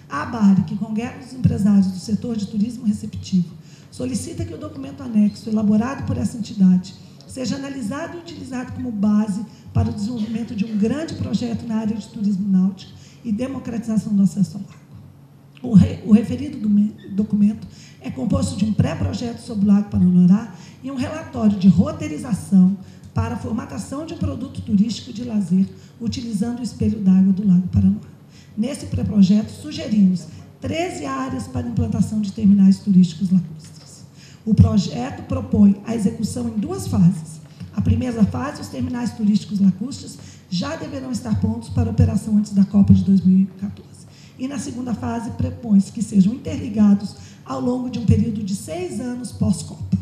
A ABARE, que congrega os empresários do setor de turismo receptivo, solicita que o documento anexo elaborado por essa entidade seja analisado e utilizado como base para o desenvolvimento de um grande projeto na área de turismo náutico e democratização do acesso ao lago. O referido documento é composto de um pré-projeto sobre o Lago Paranoá e um relatório de roteirização para a formatação de um produto turístico de lazer, utilizando o espelho d'água do Lago Paranoá. Nesse pré-projeto, sugerimos 13 áreas para implantação de terminais turísticos lacustres. O projeto propõe a execução em 2 fases. A primeira fase, os terminais turísticos lacustres já deverão estar prontos para operação antes da Copa de 2014. E na segunda fase, propõe-se que sejam interligados ao longo de um período de 6 anos pós-Copa.